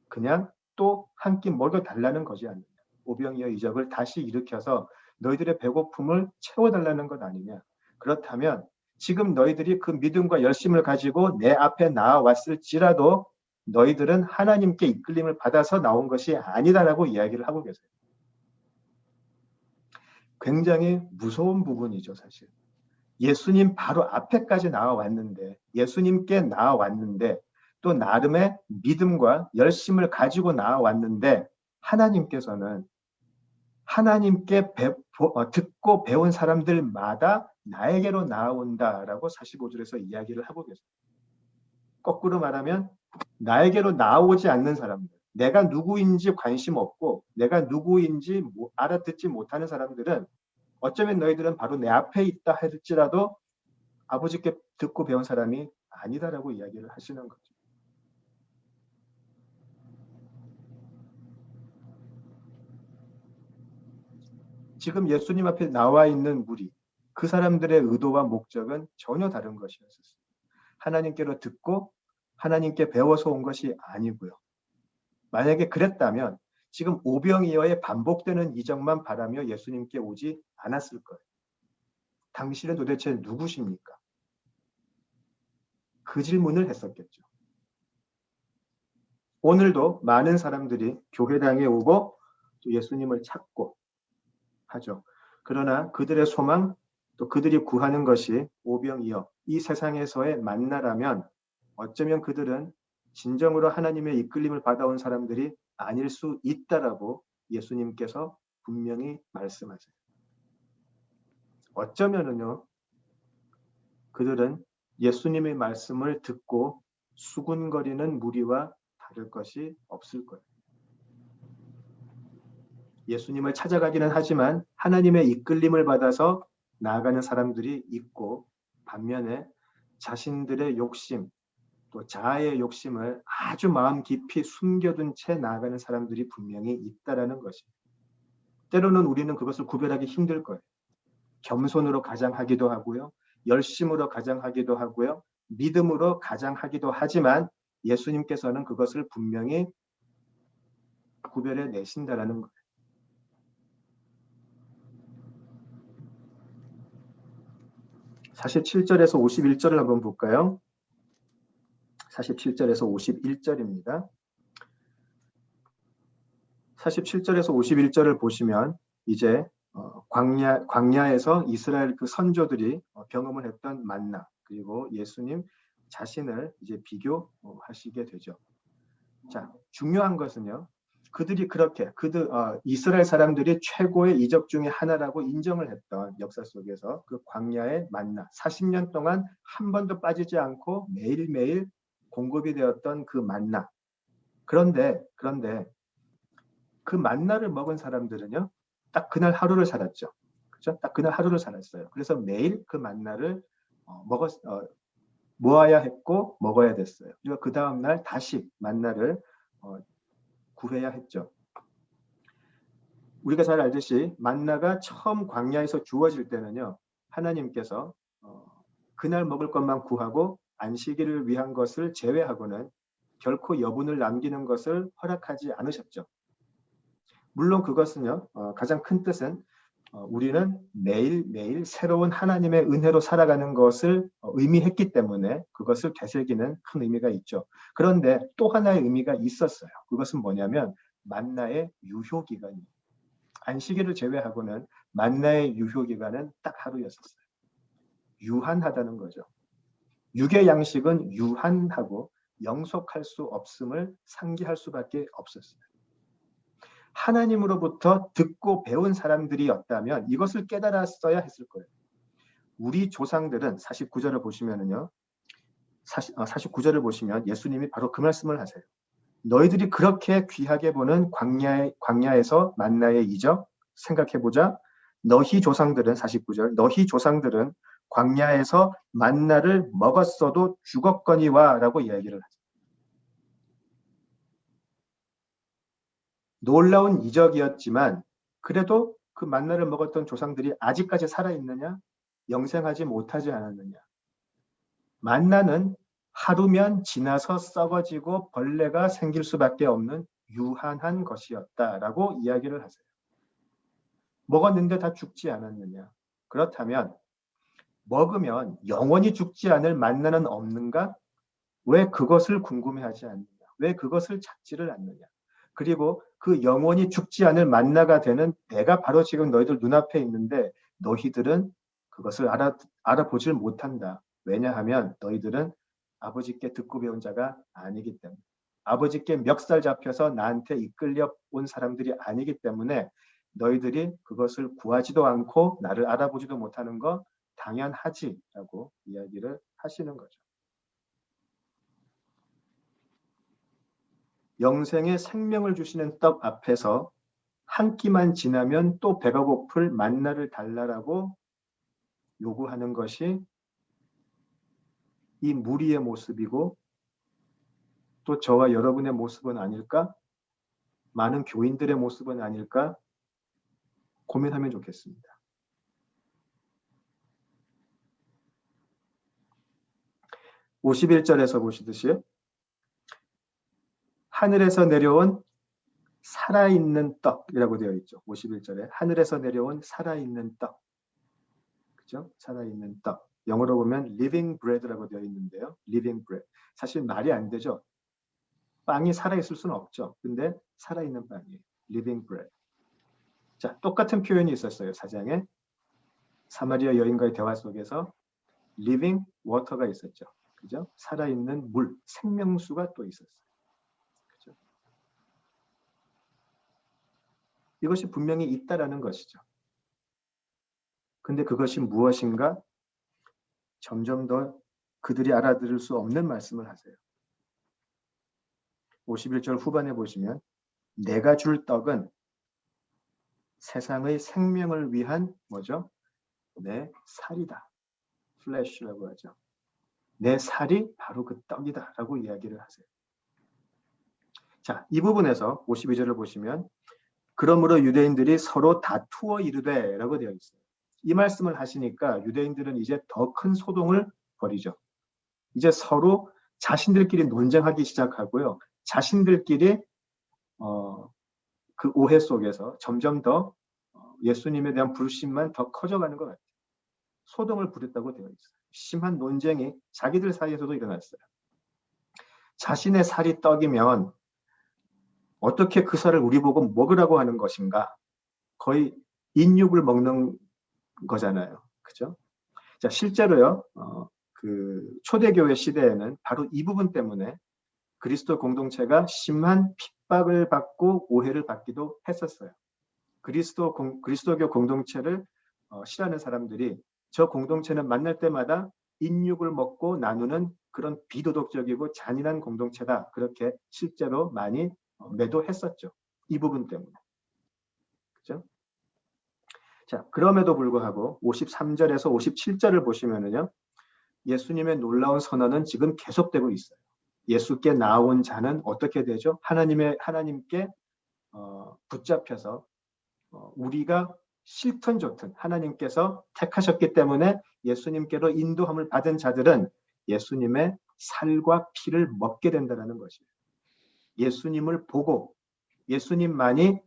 그냥 또 한 끼 먹여달라는 것이 아니냐. 오병이어 이적을 다시 일으켜서 너희들의 배고픔을 채워달라는 것 아니냐. 그렇다면 지금 너희들이 그 믿음과 열심을 가지고 내 앞에 나와왔을지라도 너희들은 하나님께 이끌림을 받아서 나온 것이 아니다라고 이야기를 하고 계세요. 굉장히 무서운 부분이죠, 사실. 예수님 바로 앞에까지 예수님께 나와왔는데 또 나름의 믿음과 열심을 가지고 나와왔는데 하나님께서는 하나님께 듣고 배운 사람들마다 나에게로 나아온다라고 45절에서 이야기를 하고 계세요. 거꾸로 말하면 나에게로 나오지 않는 사람들, 내가 누구인지 관심 없고 내가 누구인지 알아듣지 못하는 사람들은 어쩌면 너희들은 바로 내 앞에 있다 할지라도 아버지께 듣고 배운 사람이 아니다라고 이야기를 하시는 거죠. 지금 예수님 앞에 나와 있는 무리, 그 사람들의 의도와 목적은 전혀 다른 것이었어요. 하나님께로 듣고 하나님께 배워서 온 것이 아니고요. 만약에 그랬다면 지금 오병이어의 반복되는 이적만 바라며 예수님께 오지 않았을 거예요. 당신은 도대체 누구십니까? 그 질문을 했었겠죠. 오늘도 많은 사람들이 교회당에 오고 또 예수님을 찾고 하죠. 그러나 그들의 소망, 또 그들이 구하는 것이 오병이어 이 세상에서의 만나라면 어쩌면 그들은 진정으로 하나님의 이끌림을 받아온 사람들이 아닐 수 있다라고 예수님께서 분명히 말씀하세요. 어쩌면은요, 그들은 예수님의 말씀을 듣고 수군거리는 무리와 다를 것이 없을 거예요. 예수님을 찾아가기는 하지만 하나님의 이끌림을 받아서 나아가는 사람들이 있고, 반면에 자신들의 욕심, 또 자아의 욕심을 아주 마음 깊이 숨겨둔 채 나아가는 사람들이 분명히 있다라는 것입니다. 때로는 우리는 그것을 구별하기 힘들 거예요. 겸손으로 가장하기도 하고요. 열심으로 가장하기도 하고요. 믿음으로 가장하기도 하지만 예수님께서는 그것을 분명히 구별해 내신다라는 거예요. 사실 7절에서 51절을 한번 볼까요? 47절에서 51절입니다. 47절에서 51절을 보시면 이제 광야에서 이스라엘 그 선조들이 경험을 했던 만나, 그리고 예수님 자신을 이제 비교하시게 되죠. 자, 중요한 것은요. 그들이 그렇게 이스라엘 사람들이 최고의 이적 중에 하나라고 인정을 했던 역사 속에서 그 광야의 만나, 40년 동안 한 번도 빠지지 않고 매일매일 공급이 되었던 그 만나. 그런데 그 만나를 먹은 사람들은요, 딱 그날 하루를 살았죠. 그죠? 딱 그날 하루를 살았어요. 그래서 매일 그 만나를 모아야 했고 먹어야 됐어요. 그리고 그 다음날 다시 만나를 구해야 했죠. 우리가 잘 알듯이 만나가 처음 광야에서 주어질 때는요, 하나님께서 그날 먹을 것만 구하고 안식일을 위한 것을 제외하고는 결코 여분을 남기는 것을 허락하지 않으셨죠. 물론 그것은요, 가장 큰 뜻은 우리는 매일매일 새로운 하나님의 은혜로 살아가는 것을 의미했기 때문에 그것을 되새기는 큰 의미가 있죠. 그런데 또 하나의 의미가 있었어요. 그것은 뭐냐면 만나의 유효기간이에요. 안식일을 제외하고는 만나의 유효기간은 딱 하루였었어요. 유한하다는 거죠. 육의 양식은 유한하고 영속할 수 없음을 상기할 수밖에 없었어요. 하나님으로부터 듣고 배운 사람들이었다면 이것을 깨달았어야 했을 거예요. 우리 조상들은 49절을 보시면은요. 49절을 보시면 예수님이 바로 그 말씀을 하세요. 너희들이 그렇게 귀하게 보는 광야에서 만나의 이적 생각해보자. 너희 조상들은 49절 너희 조상들은 광야에서 만나를 먹었어도 죽었거니와 라고 이야기를 하죠. 놀라운 이적이었지만 그래도 그 만나를 먹었던 조상들이 아직까지 살아있느냐? 영생하지 못하지 않았느냐? 만나는 하루면 지나서 썩어지고 벌레가 생길 수밖에 없는 유한한 것이었다라고 이야기를 하세요. 먹었는데 다 죽지 않았느냐? 그렇다면 먹으면 영원히 죽지 않을 만나는 없는가? 왜 그것을 궁금해하지 않느냐? 왜 그것을 찾지를 않느냐? 그리고 그 영원히 죽지 않을 만나가 되는 내가 바로 지금 너희들 눈앞에 있는데 너희들은 그것을 알아보질 못한다. 왜냐하면 너희들은 아버지께 듣고 배운 자가 아니기 때문에 아버지께 멱살 잡혀서 나한테 이끌려 온 사람들이 아니기 때문에 너희들이 그것을 구하지도 않고 나를 알아보지도 못하는 거 당연하지라고 이야기를 하시는 거죠. 영생의 생명을 주시는 떡 앞에서 한 끼만 지나면 또 배가 고플 만나를 달라라고 요구하는 것이 이 무리의 모습이고 또 저와 여러분의 모습은 아닐까? 많은 교인들의 모습은 아닐까? 고민하면 좋겠습니다. (51절에서) 보시듯이 하늘에서 내려온 살아있는 떡이라고 되어 있죠. 51절에 하늘에서 내려온 살아있는 떡. 그죠? 살아있는 떡. 영어로 보면 living bread라고 되어 있는데요. living bread. 사실 말이 안 되죠. 빵이 살아있을 수는 없죠. 근데 살아있는 빵이에요. living bread. 자, 똑같은 표현이 있었어요. 4장에. 사마리아 여인과의 대화 속에서 living water가 있었죠. 그죠? 살아있는 물, 생명수가 또 있었어요. 그죠? 이것이 분명히 있다라는 것이죠. 근데 그것이 무엇인가? 점점 더 그들이 알아들을 수 없는 말씀을 하세요. 51절 후반에 보시면 내가 줄 떡은 세상의 생명을 위한 뭐죠? 내 살이다. 플래시라고 하죠. 내 살이 바로 그 떡이다 라고 이야기를 하세요. 자, 이 부분에서 52절을 보시면 그러므로 유대인들이 서로 다투어 이르되 라고 되어 있어요. 이 말씀을 하시니까 유대인들은 이제 더 큰 소동을 벌이죠. 이제 서로 자신들끼리 논쟁하기 시작하고요. 자신들끼리 그 오해 속에서 점점 더 예수님에 대한 불신만 더 커져가는 것 같아요. 소동을 부렸다고 되어 있어요. 심한 논쟁이 자기들 사이에서도 일어났어요. 자신의 살이 떡이면 어떻게 그 살을 우리 보고 먹으라고 하는 것인가? 거의 인육을 먹는 거잖아요. 그죠? 자, 실제로요, 그 초대교회 시대에는 바로 이 부분 때문에 그리스도 공동체가 심한 핍박을 받고 오해를 받기도 했었어요. 그리스도교 공동체를 싫어하는 사람들이 저 공동체는 만날 때마다 인육을 먹고 나누는 그런 비도덕적이고 잔인한 공동체다. 그렇게 실제로 많이 매도했었죠. 이 부분 때문에. 그죠? 자, 그럼에도 불구하고 53절에서 57절을 보시면은요. 예수님의 놀라운 선언은 지금 계속되고 있어요. 예수께 나온 자는 어떻게 되죠? 하나님께 붙잡혀서 우리가 싫든 좋든 하나님께서 택하셨기 때문에 예수님께로 인도함을 받은 자들은 예수님의 살과 피를 먹게 된다는 것이에요. 예수님을 보고 예수님만이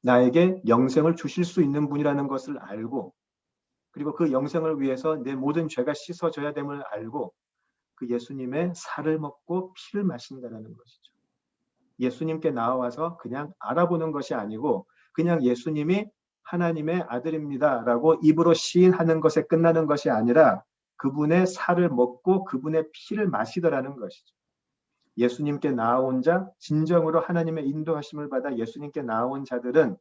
나에게 영생을 주실 수 있는 분이라는 것을 알고 그리고 그 영생을 위해서 내 모든 죄가 씻어져야 됨을 알고 그 예수님의 살을 먹고 피를 마신다는 것이죠. 예수님께 나와서 그냥 알아보는 것이 아니고 그냥 예수님이 하나님의 아들입니다라고 입으로 시인하는 것에 끝나는 것이 아니라 그분의 살을 먹고 그분의 피를 마시더라는 것이죠. 예수님께 나온 자, 진정으로 하나님의 인도하심을 받아 예수님께 나온 자들은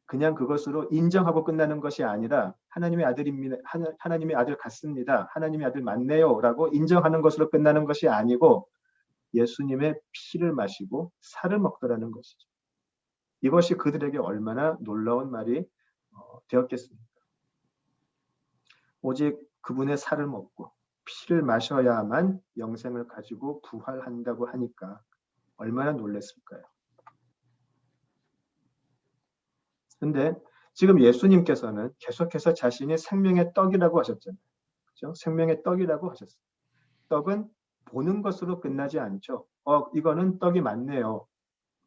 그냥 그것으로 인정하고 끝나는 것이 아니라 하나님의 아들입니다. 하나님의 아들 같습니다. 하나님의 아들 맞네요라고 인정하는 것으로 끝나는 것이 아니고 예수님의 피를 마시고 살을 먹더라는 것이죠. 이것이 그들에게 얼마나 놀라운 말이 되었겠습니까? 오직 그분의 살을 먹고 피를 마셔야만 영생을 가지고 부활한다고 하니까 얼마나 놀랐을까요? 근데 지금 예수님께서는 계속해서 자신이 생명의 떡이라고 하셨잖아요. 그렇죠? 생명의 떡이라고 하셨어요. 떡은 보는 것으로 끝나지 않죠. 이거는 떡이 맞네요.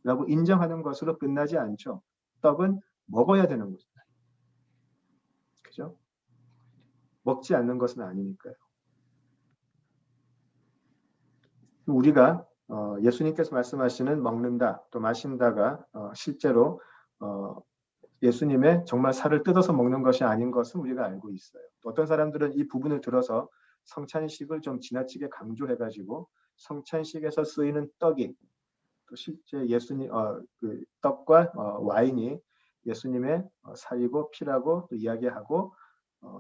라고 인정하는 것으로 끝나지 않죠. 떡은 먹어야 되는 거죠. 그죠? 먹지 않는 것은 아니니까요. 우리가 예수님께서 말씀하시는 먹는다 또 마신다가 실제로 예수님의 정말 살을 뜯어서 먹는 것이 아닌 것은 우리가 알고 있어요. 또 어떤 사람들은 이 부분을 들어서 성찬식을 좀 지나치게 강조해가지고 성찬식에서 쓰이는 떡이 또 실제 예수님 그 떡과 와인이 예수님의 살이고 피라고 또 이야기하고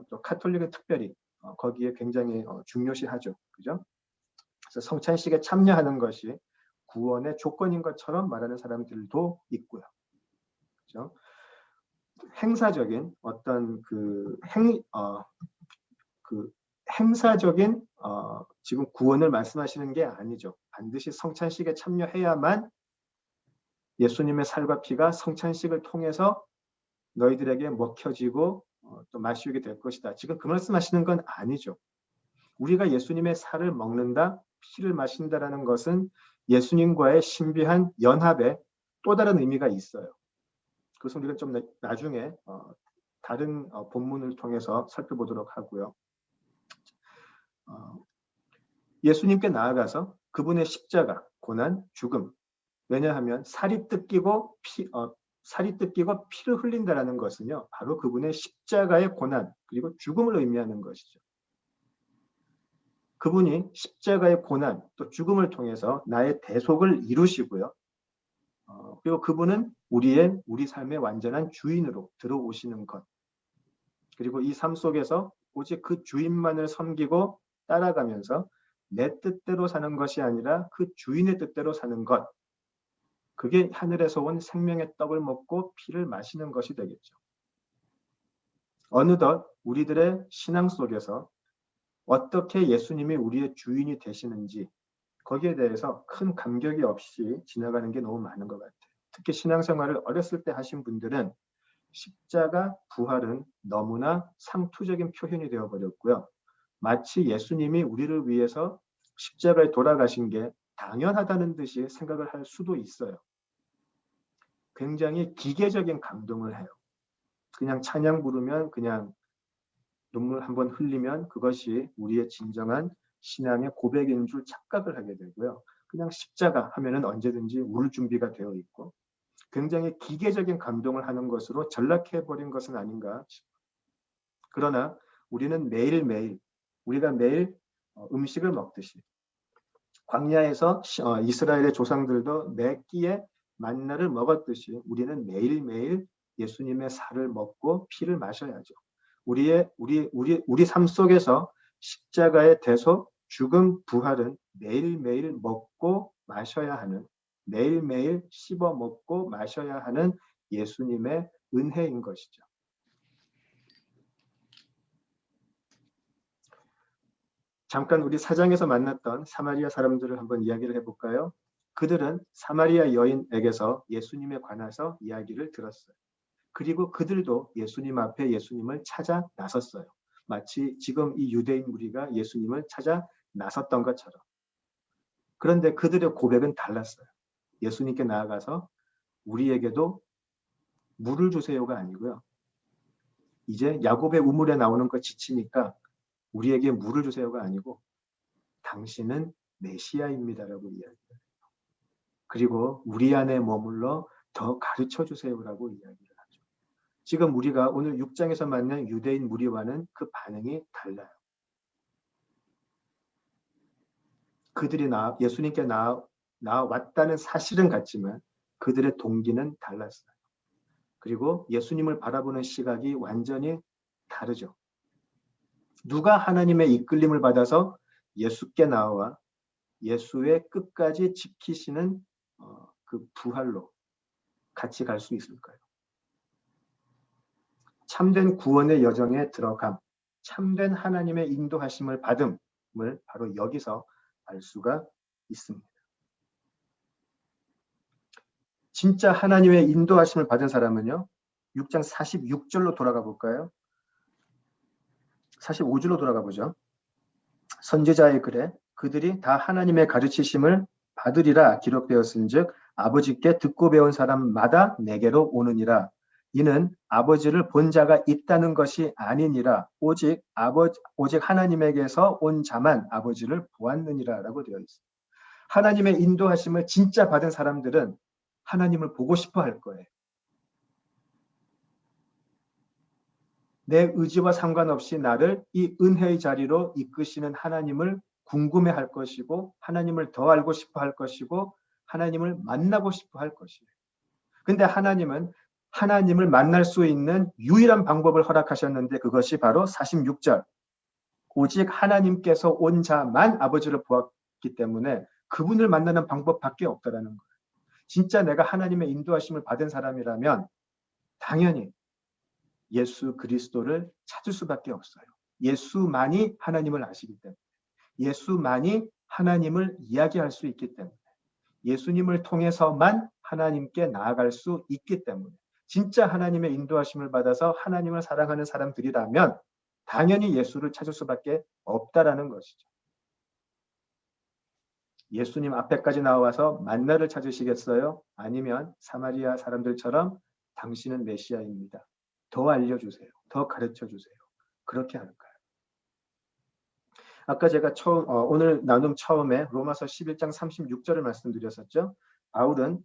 또 카톨릭은 특별히 거기에 굉장히 중요시하죠. 그죠? 그래서 성찬식에 참여하는 것이 구원의 조건인 것처럼 말하는 사람들도 있고요. 그죠? 행사적인 어떤 그 행사적인 지금 구원을 말씀하시는 게 아니죠. 반드시 성찬식에 참여해야만 예수님의 살과 피가 성찬식을 통해서 너희들에게 먹혀지고 또 마시게 될 것이다. 지금 그 말씀하시는 건 아니죠. 우리가 예수님의 살을 먹는다, 피를 마신다라는 것은 예수님과의 신비한 연합에 또 다른 의미가 있어요. 그것은 우리가 좀 나중에 다른 본문을 통해서 살펴보도록 하고요. 예수님께 나아가서 그분의 십자가, 고난, 죽음. 왜냐하면 살이 뜯기고 피를 흘린다라는 것은요. 바로 그분의 십자가의 고난 그리고 죽음을 의미하는 것이죠. 그분이 십자가의 고난 또 죽음을 통해서 나의 대속을 이루시고요. 그리고 그분은 우리 삶의 완전한 주인으로 들어오시는 것. 그리고 이 삶 속에서 오직 그 주인만을 섬기고 따라가면서 내 뜻대로 사는 것이 아니라 그 주인의 뜻대로 사는 것. 그게 하늘에서 온 생명의 떡을 먹고 피를 마시는 것이 되겠죠. 어느덧 우리들의 신앙 속에서 어떻게 예수님이 우리의 주인이 되시는지 거기에 대해서 큰 감격이 없이 지나가는 게 너무 많은 것 같아요. 특히 신앙생활을 어렸을 때 하신 분들은 십자가 부활은 너무나 상투적인 표현이 되어버렸고요. 마치 예수님이 우리를 위해서 십자가에 돌아가신 게 당연하다는 듯이 생각을 할 수도 있어요. 굉장히 기계적인 감동을 해요. 그냥 찬양 부르면 그냥 눈물 한번 흘리면 그것이 우리의 진정한 신앙의 고백인 줄 착각을 하게 되고요. 그냥 십자가 하면은 언제든지 울 준비가 되어 있고 굉장히 기계적인 감동을 하는 것으로 전락해버린 것은 아닌가 싶어요. 그러나 우리는 매일매일 우리가 매일 음식을 먹듯이 광야에서 이스라엘의 조상들도 매 끼의 만나를 먹었듯이 우리는 매일매일 예수님의 살을 먹고 피를 마셔야죠. 우리 삶 속에서 십자가의 대속, 죽음, 부활은 매일매일 먹고 마셔야 하는, 매일매일 씹어 먹고 마셔야 하는 예수님의 은혜인 것이죠. 잠깐 우리 사장에서 만났던 사마리아 사람들을 한번 이야기를 해볼까요? 그들은 사마리아 여인에게서 예수님에 관해서 이야기를 들었어요. 그리고 그들도 예수님 앞에 예수님을 찾아 나섰어요. 마치 지금 이 유대인 무리가 예수님을 찾아 나섰던 것처럼. 그런데 그들의 고백은 달랐어요. 예수님께 나아가서 우리에게도 물을 주세요가 아니고요. 이제 야곱의 우물에 나오는 거 지치니까 우리에게 물을 주세요가 아니고 당신은 메시아입니다라고 이야기해요. 그리고 우리 안에 머물러 더 가르쳐 주세요라고 이야기를 하죠. 지금 우리가 오늘 6장에서 만난 유대인 무리와는 그 반응이 달라요. 그들이 예수님께 나왔다는 사실은 같지만 그들의 동기는 달랐어요. 그리고 예수님을 바라보는 시각이 완전히 다르죠. 누가 하나님의 이끌림을 받아서 예수께 나와 예수의 끝까지 지키시는 그 부활로 같이 갈 수 있을까요? 참된 구원의 여정에 들어감, 참된 하나님의 인도하심을 받음을 바로 여기서 알 수가 있습니다. 진짜 하나님의 인도하심을 받은 사람은요. 6장 46절로 돌아가 볼까요? 45절로 돌아가 보죠. 선지자의 글에 그들이 다 하나님의 가르치심을 받으리라 기록되었은즉 아버지께 듣고 배운 사람마다 내게로 오느니라. 이는 아버지를 본 자가 있다는 것이 아니니라. 오직 하나님에게서 온 자만 아버지를 보았느니라라고 되어 있습니다. 하나님의 인도하심을 진짜 받은 사람들은 하나님을 보고 싶어 할 거예요. 내 의지와 상관없이 나를 이 은혜의 자리로 이끄시는 하나님을 궁금해할 것이고 하나님을 더 알고 싶어 할 것이고 하나님을 만나고 싶어 할 것이에요. 근데 하나님은 하나님을 만날 수 있는 유일한 방법을 허락하셨는데 그것이 바로 46절. 오직 하나님께서 온 자만 아버지를 보았기 때문에 그분을 만나는 방법밖에 없다라는 거예요. 진짜 내가 하나님의 인도하심을 받은 사람이라면 당연히 예수 그리스도를 찾을 수밖에 없어요. 예수만이 하나님을 아시기 때문에. 예수만이 하나님을 이야기할 수 있기 때문에. 예수님을 통해서만 하나님께 나아갈 수 있기 때문에. 진짜 하나님의 인도하심을 받아서 하나님을 사랑하는 사람들이라면 당연히 예수를 찾을 수밖에 없다라는 것이죠. 예수님 앞에까지 나와서 만나를 찾으시겠어요? 아니면 사마리아 사람들처럼 당신은 메시아입니다. 더 알려주세요. 더 가르쳐주세요. 그렇게 할까요? 아까 제가 오늘 나눔 처음에 로마서 11장 36절을 말씀드렸었죠. 바울은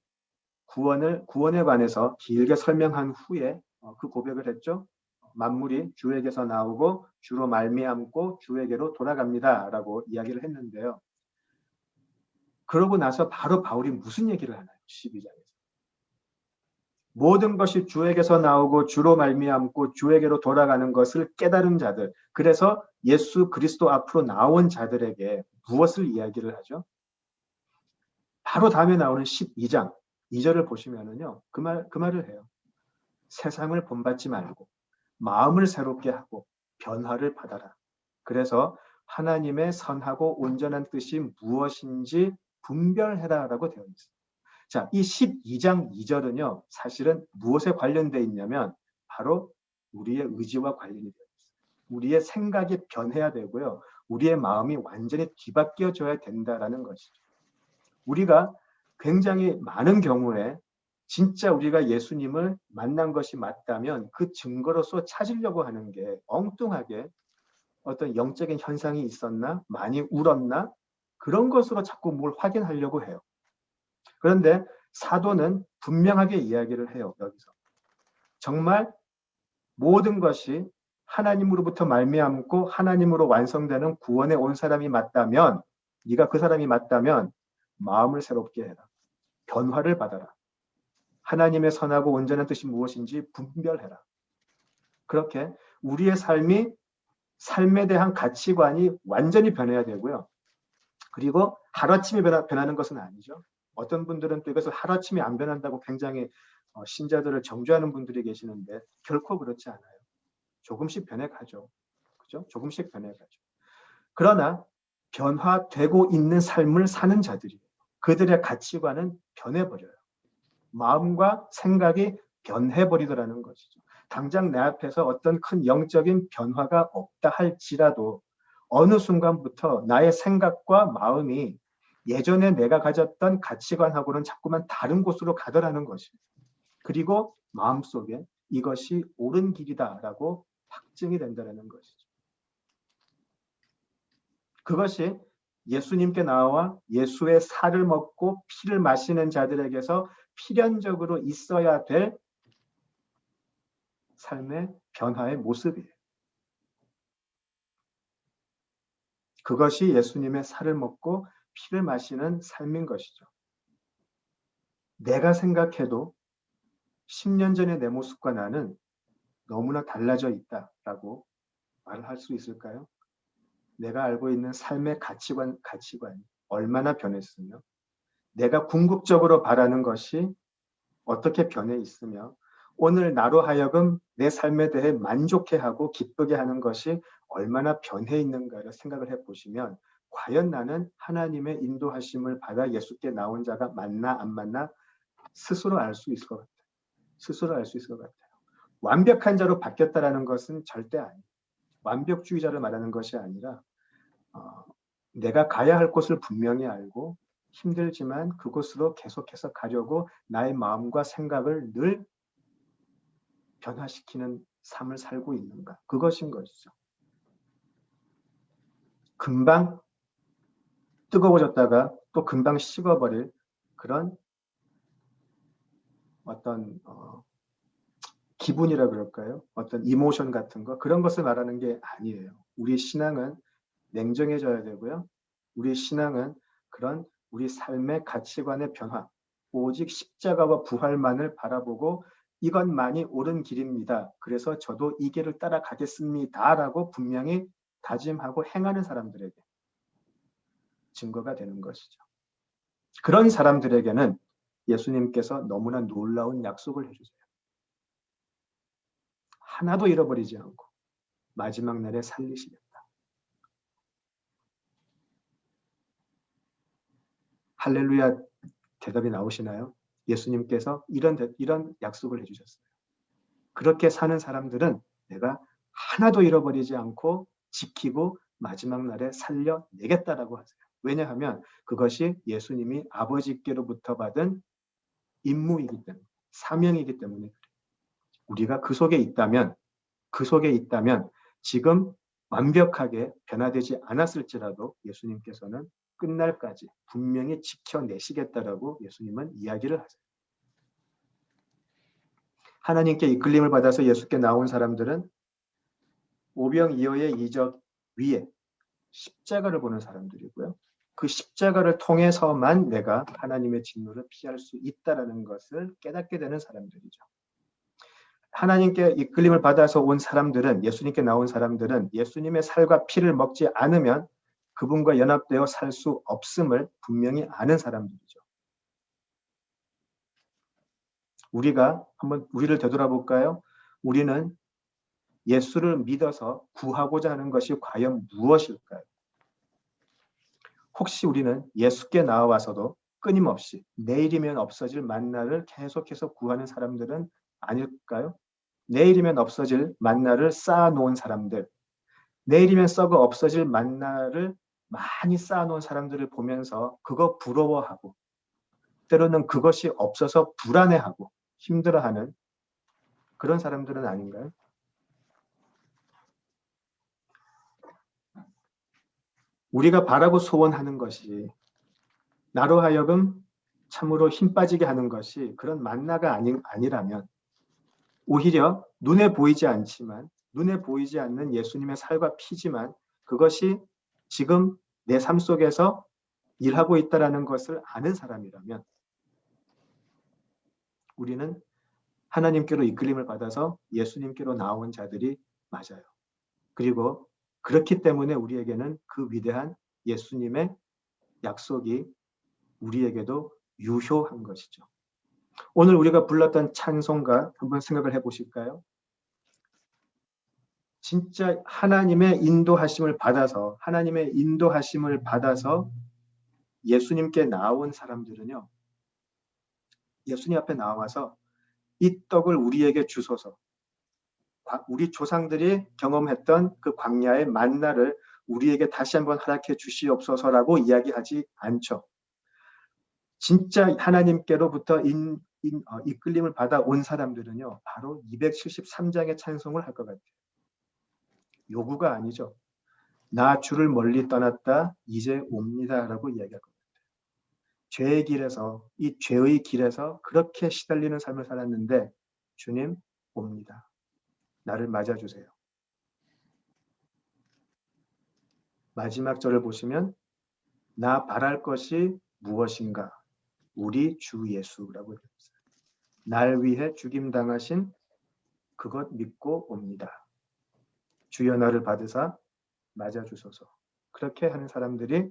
구원에 관해서 길게 설명한 후에 그 고백을 했죠. 만물이 주에게서 나오고 주로 말미암고 주에게로 돌아갑니다라고 이야기를 했는데요. 그러고 나서 바로 바울이 무슨 얘기를 하나요? 12장에서. 모든 것이 주에게서 나오고 주로 말미암고 주에게로 돌아가는 것을 깨달은 자들, 그래서 예수 그리스도 앞으로 나온 자들에게 무엇을 이야기를 하죠? 바로 다음에 나오는 12장 2절을 보시면은요, 그 말을 해요. 세상을 본받지 말고 마음을 새롭게 하고 변화를 받아라. 그래서 하나님의 선하고 온전한 뜻이 무엇인지 분별해라라고 되어 있습니다. 자, 이 12장 2절은요, 사실은 무엇에 관련되어 있냐면 바로 우리의 의지와 관련이 되어 있습니다. 우리의 생각이 변해야 되고요. 우리의 마음이 완전히 뒤바뀌어져야 된다라는 것이죠. 우리가 굉장히 많은 경우에 진짜 우리가 예수님을 만난 것이 맞다면 그 증거로서 찾으려고 하는 게 엉뚱하게 어떤 영적인 현상이 있었나? 많이 울었나? 그런 것으로 자꾸 뭘 확인하려고 해요. 그런데 사도는 분명하게 이야기를 해요. 여기서 정말 모든 것이 하나님으로부터 말미암고 하나님으로 완성되는 구원에 온 사람이 맞다면, 네가 그 사람이 맞다면 마음을 새롭게 해라. 변화를 받아라. 하나님의 선하고 온전한 뜻이 무엇인지 분별해라. 그렇게 우리의 삶에 대한 가치관이 완전히 변해야 되고요. 그리고 하루아침에 변하는 것은 아니죠. 어떤 분들은 또 이것을 하루아침에 안 변한다고 굉장히 신자들을 정죄하는 분들이 계시는데 결코 그렇지 않아요. 조금씩 변해가죠. 그죠? 조금씩 변해가죠. 그러나 변화되고 있는 삶을 사는 자들이 그들의 가치관은 변해버려요. 마음과 생각이 변해버리더라는 것이죠. 당장 내 앞에서 어떤 큰 영적인 변화가 없다 할지라도 어느 순간부터 나의 생각과 마음이 예전에 내가 가졌던 가치관하고는 자꾸만 다른 곳으로 가더라는 것이에요. 그리고 마음속에 이것이 옳은 길이다라고 확증이 된다는 것이죠. 그것이 예수님께 나와 예수의 살을 먹고 피를 마시는 자들에게서 필연적으로 있어야 될 삶의 변화의 모습이에요. 그것이 예수님의 살을 먹고 피를 마시는 삶인 것이죠. 내가 생각해도 10년 전의 내 모습과 나는 너무나 달라져 있다라고 말을 할 수 있을까요? 내가 알고 있는 삶의 가치관이 얼마나 변했으며 내가 궁극적으로 바라는 것이 어떻게 변해 있으며 오늘 나로 하여금 내 삶에 대해 만족해하고 기쁘게 하는 것이 얼마나 변해 있는가를 생각을 해보시면 과연 나는 하나님의 인도하심을 받아 예수께 나온 자가 맞나 안 맞나 스스로 알 수 있을 것 같아요. 스스로 알 수 있을 것 같아요. 완벽한 자로 바뀌었다라는 것은 절대 아니에요. 완벽주의자를 말하는 것이 아니라 내가 가야 할 곳을 분명히 알고 힘들지만 그곳으로 계속해서 가려고 나의 마음과 생각을 늘 변화시키는 삶을 살고 있는가? 그것인 것이죠. 금방 뜨거워졌다가 또 금방 식어버릴 그런 어떤 기분이라 그럴까요? 어떤 이모션 같은 거 그런 것을 말하는 게 아니에요. 우리 신앙은 냉정해져야 되고요. 우리 신앙은 그런 우리 삶의 가치관의 변화, 오직 십자가와 부활만을 바라보고 이것만이 옳은 길입니다. 그래서 저도 이 길을 따라가겠습니다라고 분명히 다짐하고 행하는 사람들에게 증거가 되는 것이죠. 그런 사람들에게는 예수님께서 너무나 놀라운 약속을 해주세요. 하나도 잃어버리지 않고 마지막 날에 살리시겠다. 할렐루야 대답이 나오시나요? 예수님께서 이런 약속을 해주셨어요. 그렇게 사는 사람들은 내가 하나도 잃어버리지 않고 지키고 마지막 날에 살려내겠다라고 하세요. 왜냐하면 그것이 예수님이 아버지께로부터 받은 임무이기 때문에, 사명이기 때문에 그래요. 우리가 그 속에 있다면 지금 완벽하게 변화되지 않았을지라도 예수님께서는 끝날까지 분명히 지켜내시겠다라고 예수님은 이야기를 하세요. 하나님께 이끌림을 받아서 예수께 나온 사람들은 오병이어의 이적 위에 십자가를 보는 사람들이고요. 그 십자가를 통해서만 내가 하나님의 진노를 피할 수 있다는 것을 깨닫게 되는 사람들이죠. 하나님께 이끌림을 받아서 온 사람들은, 예수님께 나온 사람들은 예수님의 살과 피를 먹지 않으면 그분과 연합되어 살 수 없음을 분명히 아는 사람들이죠. 우리가 한번 우리를 되돌아볼까요? 우리는 예수를 믿어서 구하고자 하는 것이 과연 무엇일까요? 혹시 우리는 예수께 나와서도 끊임없이 내일이면 없어질 만나를 계속해서 구하는 사람들은 아닐까요? 내일이면 없어질 만나를 쌓아놓은 사람들, 내일이면 썩어 없어질 만나를 많이 쌓아놓은 사람들을 보면서 그거 부러워하고 때로는 그것이 없어서 불안해하고 힘들어하는 그런 사람들은 아닌가요? 우리가 바라고 소원하는 것이 나로 하여금 참으로 힘 빠지게 하는 것이 그런 만나가 아니라면 오히려 눈에 보이지 않지만 눈에 보이지 않는 예수님의 살과 피지만 그것이 지금 내 삶 속에서 일하고 있다는 것을 아는 사람이라면 우리는 하나님께로 이끌림을 받아서 예수님께로 나온 자들이 맞아요. 그리고 그렇기 때문에 우리에게는 그 위대한 예수님의 약속이 우리에게도 유효한 것이죠. 오늘 우리가 불렀던 찬송가 한번 생각을 해보실까요? 진짜 하나님의 인도하심을 받아서 예수님께 나온 사람들은요. 예수님 앞에 나와서 이 떡을 우리에게 주소서. 우리 조상들이 경험했던 그 광야의 만나를 우리에게 다시 한번 허락해 주시옵소서라고 이야기하지 않죠. 진짜 하나님께로부터 이끌림을 받아 온 사람들은요. 바로 273장의 찬송을 할 것 같아요. 요구가 아니죠. 나 주를 멀리 떠났다 이제 옵니다라고 이야기할 것 같아요. 죄의 길에서 이 죄의 길에서 그렇게 시달리는 삶을 살았는데 주님 옵니다. 나를 맞아주세요. 마지막 절을 보시면 나 바랄 것이 무엇인가? 우리 주 예수라고 했어요. 날 위해 죽임당하신 그것 믿고 옵니다. 주여 나를 받으사 맞아주소서. 그렇게 하는 사람들이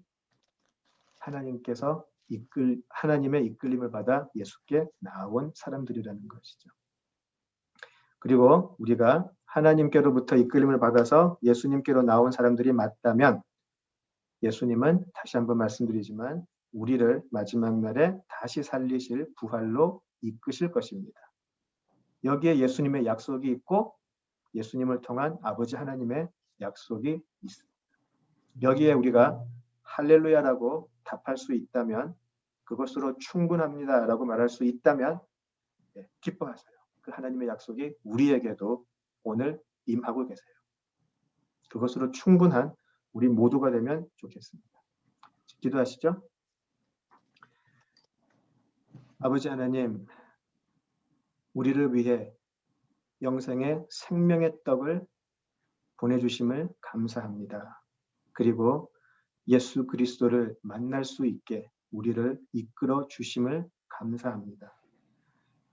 하나님의 이끌림을 받아 예수께 나온 사람들이라는 것이죠. 그리고 우리가 하나님께로부터 이끌림을 받아서 예수님께로 나온 사람들이 맞다면 예수님은 다시 한번 말씀드리지만 우리를 마지막 날에 다시 살리실 부활로 이끄실 것입니다. 여기에 예수님의 약속이 있고 예수님을 통한 아버지 하나님의 약속이 있습니다. 여기에 우리가 할렐루야라고 답할 수 있다면 그것으로 충분합니다라고 말할 수 있다면 기뻐하세요. 그 하나님의 약속이 우리에게도 오늘 임하고 계세요. 그것으로 충분한 우리 모두가 되면 좋겠습니다. 기도하시죠. 아버지 하나님, 우리를 위해 영생의 생명의 떡을 보내주심을 감사합니다. 그리고 예수 그리스도를 만날 수 있게 우리를 이끌어 주심을 감사합니다.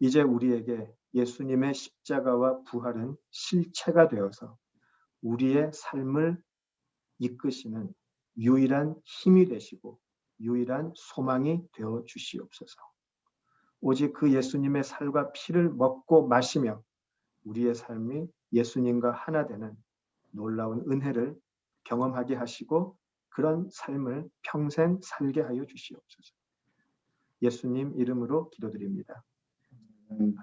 이제 우리에게 예수님의 십자가와 부활은 실체가 되어서 우리의 삶을 이끄시는 유일한 힘이 되시고 유일한 소망이 되어 주시옵소서. 오직 그 예수님의 살과 피를 먹고 마시며 우리의 삶이 예수님과 하나 되는 놀라운 은혜를 경험하게 하시고 그런 삶을 평생 살게 하여 주시옵소서. 예수님 이름으로 기도드립니다. 아멘.